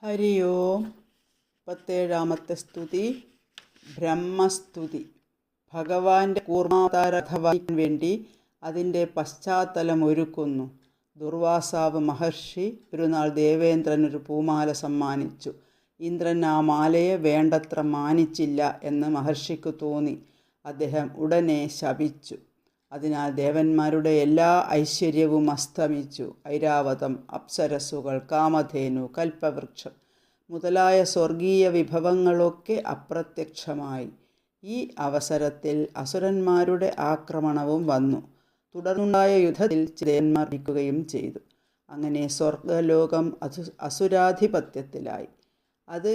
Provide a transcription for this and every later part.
ഹരി ഓം. 37ാമത്തെ സ്തുതി ബ്രഹ്മസ്തുതി. ഭഗവാന്റെ കൂർമാവതാരഥവാൻ വേണ്ടി അതിൻ്റെ പശ്ചാത്തലം ഒരുക്കുന്നു. ദുർവാസാവ് മഹർഷി ഒരു നാൾ ദേവേന്ദ്രനൊരു പൂമാല സമ്മാനിച്ചു. ഇന്ദ്രൻ ആ മാലയെ വേണ്ടത്ര മാനിച്ചില്ല എന്ന് മഹർഷിക്ക് തോന്നി. അദ്ദേഹം ഉടനെ ശപിച്ചു. അതിനാൽ ദേവന്മാരുടെ എല്ലാ ഐശ്വര്യവും അസ്തമിച്ചു. ഐരാവതം, അപ്സരസ്സുകൾ, കാമധേനു, കൽപ്പവൃക്ഷം മുതലായ സ്വർഗീയ വിഭവങ്ങളൊക്കെ അപ്രത്യക്ഷമായി. ഈ അവസരത്തിൽ അസുരന്മാരുടെ ആക്രമണവും വന്നു. തുടർന്നുണ്ടായ യുദ്ധത്തിൽ ദേവന്മാർ മരിക്കുകയും ചെയ്തു. അങ്ങനെ സ്വർഗലോകം അസുരാധിപത്യത്തിലായി. അത്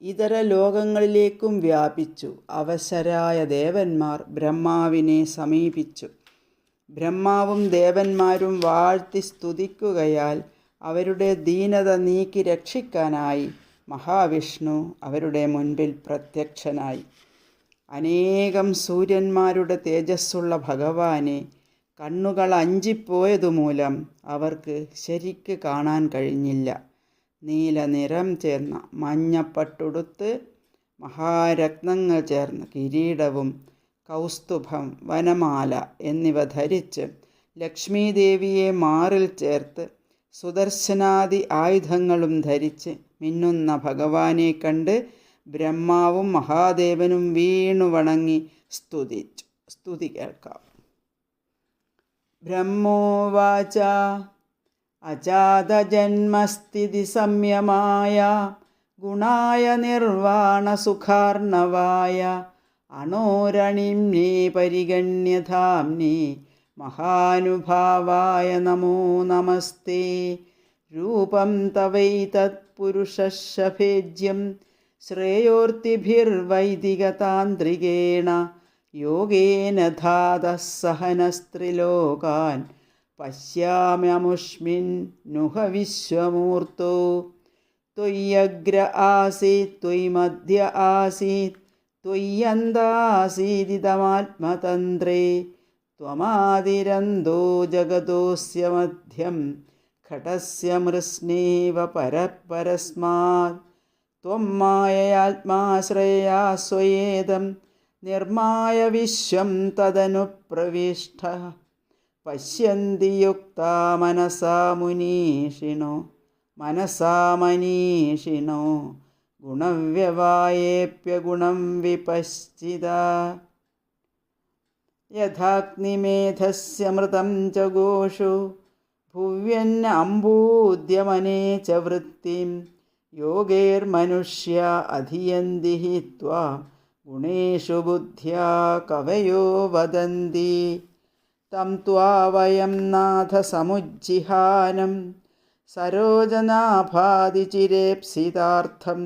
ഇതര ലോകങ്ങളിലേക്കും വ്യാപിച്ചു. അവശരായ ദേവന്മാർ ബ്രഹ്മാവിനെ സമീപിച്ചു. ബ്രഹ്മാവും ദേവന്മാരും വാഴ്ത്തി സ്തുതിക്കുകയാൽ അവരുടെ ദീനത നീക്കി രക്ഷിക്കാനായി മഹാവിഷ്ണു അവരുടെ മുൻപിൽ പ്രത്യക്ഷനായി. അനേകം സൂര്യന്മാരുടെ തേജസ്സുള്ള ഭഗവാനെ കണ്ണുകൾ അഞ്ചിപ്പോയതുമൂലം അവർക്ക് ശരിക്ക് കാണാൻ കഴിഞ്ഞില്ല. നീല നിറം ചേർന്ന മഞ്ഞപ്പട്ടുടുത്ത് മഹാരത്നങ്ങൾ ചേർന്ന കിരീടവും കൗസ്തുഭം, വനമാല എന്നിവ ധരിച്ച് ലക്ഷ്മീദേവിയെ മാറിൽ ചേർത്ത് സുദർശനാദി ആയുധങ്ങളും ധരിച്ച് മിന്നുന്ന ഭഗവാനെ കണ്ട് ബ്രഹ്മാവും മഹാദേവനും വീണു വണങ്ങി സ്തുതിച്ചു. സ്തുതി കേൾക്കാം. ബ്രഹ്മോവാച അജാതജന്മസ്ഥിതി സംയമായ ഗുണായ നിർവാണസുഖാർണവായ അണോരണിമ്നേ പരിഗണ്യധാംനേ മഹാനുഭാവായ നമോ നമസ്തേ. രൂപം തവൈതത് പുരുഷശഭേജ്യം ശ്രേയോർത്തിഭിർവൈദികതാന്ത്രികേണ യോഗേന ധാതഃ സഹനസ്ത്രിലോകാൻ പശ്യാമ്യമുഷ്മിൻ നുഹ വിശ്വമൂർത്തോ. ത്വയ്യഗ്ര ആസീത് ത്വയ് മധ്യ ആസീത് ത്വയ്യന്താസീദിതമാത്മതന്ത്രേ. ത്വമാദിരന്തോ ജഗതോസ്യ മധ്യം ഘടസ്യ മൃസ്നേവ പരസ്മാത്. ത്വം മായയാത്മാശ്രയയാ സ്വയേദം നിർമായ വിശ്വം തദനുപ്രവിഷ്ടഃ. പശ്യന്തി യുക്താ മനസാ മനീഷിണോ ഗുണവ്യവായേപ്യഗുണം വിപശ്ചിതാ. യഥാഗ്നിമേധസ്യ മൃതം ച ഗോഷു ഭുവ്യന്നംബൂദ്യമനേ ച വൃത്തിം. യോഗൈർമനുഷ്യ അധിയന്തി ഹി ത്വാം ഗുണേഷു ബുദ്ധ്യാ കവയോ വദന്തി. തം ത്വാ വയം നാഥ സമുജ്ജിഹാനം സരോജനാഭാതിചിരേപ്സിതാർത്ഥം.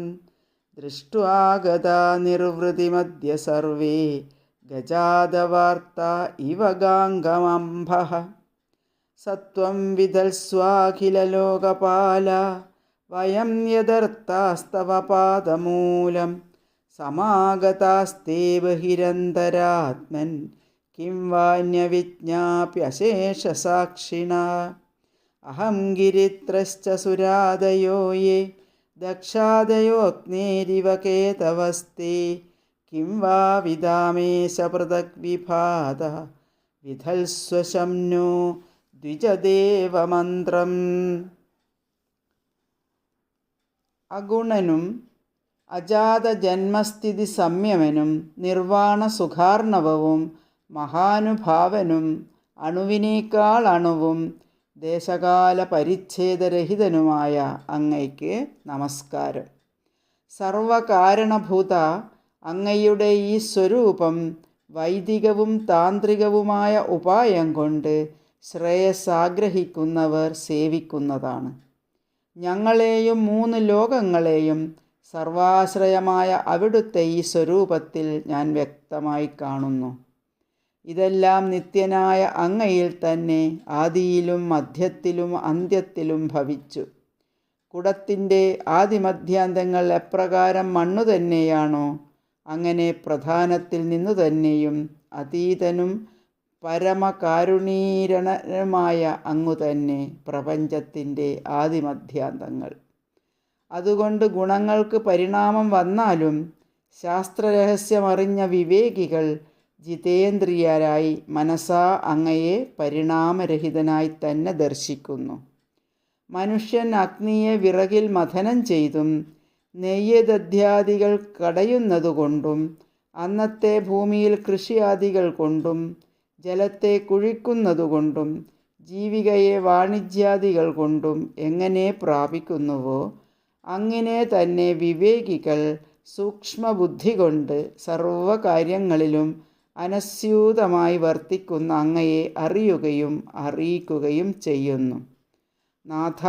ദൃഷ്ട്വാ ഗതാ നിർവൃതിമദ്യ സർവേ ഗജാദവാർത്ത ഇവ ഗാംഗമംഭഃ. സത്വം വിദൽസ്വാഖിലലോകപാല വയം യദർത്താസ്തവ പാദമൂലം. സമാഗതാസ്തേ ബഹിരന്തരാത്മൻ കിം വാന്യവിജ്ഞാപ്യശേഷസാക്ഷിണാ. അഹം ഗിരിത്രശ്ച സുരാദയോ യേ ദക്ഷാദയോഗ്നേരിവ കേതവസ്തേ. കിം വാ വിദാമേശ പൃഥക് വിഭാത വിധൽസ്വശം നോ ദ്വിജദേവമന്ത്രം. അഗുണനും അജാതജന്മസ്ഥിതി സംയമനും നിർവാണ സുഖാർണവവും മഹാനുഭാവനും അണുവിനേക്കാൾ അണുവും ദേശകാല പരിച്ഛേദരഹിതനുമായ അങ്ങയ്ക്ക് നമസ്കാരം. സർവകാരണഭൂത അങ്ങയുടെ ഈ സ്വരൂപം വൈദികവും താന്ത്രികവുമായ ഉപായം കൊണ്ട് ശ്രേയസ്സാഗ്രഹിക്കുന്നവർ സേവിക്കുന്നതാണ്. ഞങ്ങളെയും 3 ലോകങ്ങളെയും സർവാശ്രയമായ അവിടുത്തെ ഈ സ്വരൂപത്തിൽ ഞാൻ വ്യക്തമായി കാണുന്നു. ഇതെല്ലാം നിത്യനായ അങ്ങയിൽ തന്നെ ആദിയിലും മധ്യത്തിലും അന്ത്യത്തിലും ഭവിച്ചു. കുടത്തിൻ്റെ ആദിമധ്യാന്തങ്ങൾ എപ്രകാരം മണ്ണു തന്നെയാണോ അങ്ങനെ പ്രധാനത്തിൽ നിന്നു തന്നെയും അതീതനും പരമകാരുണീരനുമായ അങ്ങു തന്നെ പ്രപഞ്ചത്തിൻ്റെ ആദിമധ്യാന്തങ്ങൾ. അതുകൊണ്ട് ഗുണങ്ങൾക്ക് പരിണാമം വന്നാലും ശാസ്ത്രരഹസ്യമറിഞ്ഞ വിവേകികൾ ജിതേന്ദ്രിയരായി മനസാ അങ്ങയെ പരിണാമരഹിതനായി തന്നെ ദർശിക്കുന്നു. മനുഷ്യൻ അഗ്നിയെ വിറകിൽ മഥനം ചെയ്തും നെയ്യദധ്യാദികൾ കടയുന്നതുകൊണ്ടും അന്നത്തെ ഭൂമിയിൽ കൃഷിയാദികൾ കൊണ്ടും ജലത്തെ കുഴിക്കുന്നതുകൊണ്ടും ജീവികയെ വാണിജ്യാദികൾ കൊണ്ടും എങ്ങനെ പ്രാപിക്കുന്നുവോ അങ്ങനെ തന്നെ വിവേകികൾ സൂക്ഷ്മബുദ്ധി കൊണ്ട് സർവകാര്യങ്ങളിലും അനസ്യൂതമായി വർത്തിക്കുന്ന അങ്ങയെ അറിയുകയും അറിയിക്കുകയും ചെയ്യുന്നു. നാഥ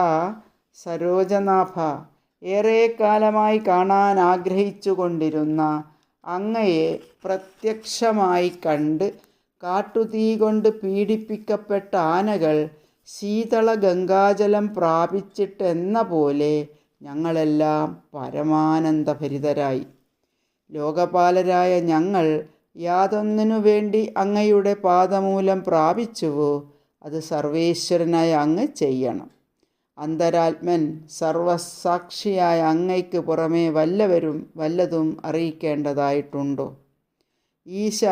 സരോജനാഭ, ഏറെ കാലമായി കാണാൻ ആഗ്രഹിച്ചു കൊണ്ടിരുന്ന അങ്ങയെ പ്രത്യക്ഷമായി കണ്ട് കാട്ടുതീ കൊണ്ട് പീഡിപ്പിക്കപ്പെട്ട ആനകൾ ശീതള ഗംഗാജലം പ്രാപിച്ചിട്ടെന്ന പോലെ ഞങ്ങളെല്ലാം പരമാനന്ദഭരിതരായി. ലോകപാലരായ ഞങ്ങൾ യാതൊന്നിനു വേണ്ടി അങ്ങയുടെ പാദമൂലം പ്രാപിച്ചുവോ അത് സർവേശ്വരനായ അങ്ങ് ചെയ്യണം. അന്തരാത്മൻ സർവസാക്ഷിയായ അങ്ങയ്ക്ക് പുറമേ വല്ലതും അറിയിക്കേണ്ടതായിട്ടുണ്ടോ? ഈശ,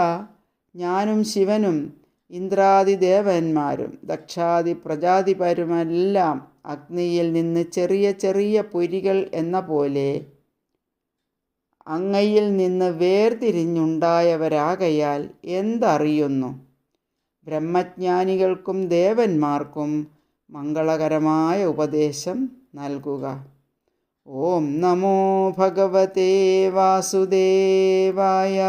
ഞാനും ശിവനും ഇന്ദ്രാദി ദേവന്മാരും ദക്ഷാദി പ്രജാതിപരുമെല്ലാം അഗ്നിയിൽ നിന്ന് ചെറിയ ചെറിയ പൊരികൾ എന്ന പോലെ അങ്ങയിൽ നിന്ന് വേർതിരിഞ്ഞുണ്ടായവരാകയാൽ എന്തറിയുന്നു? ബ്രഹ്മജ്ഞാനികൾക്കും ദേവന്മാർക്കും മംഗളകരമായ ഉപദേശം നൽകുക. ഓം നമോ ഭഗവതേ വാസുദേവായ.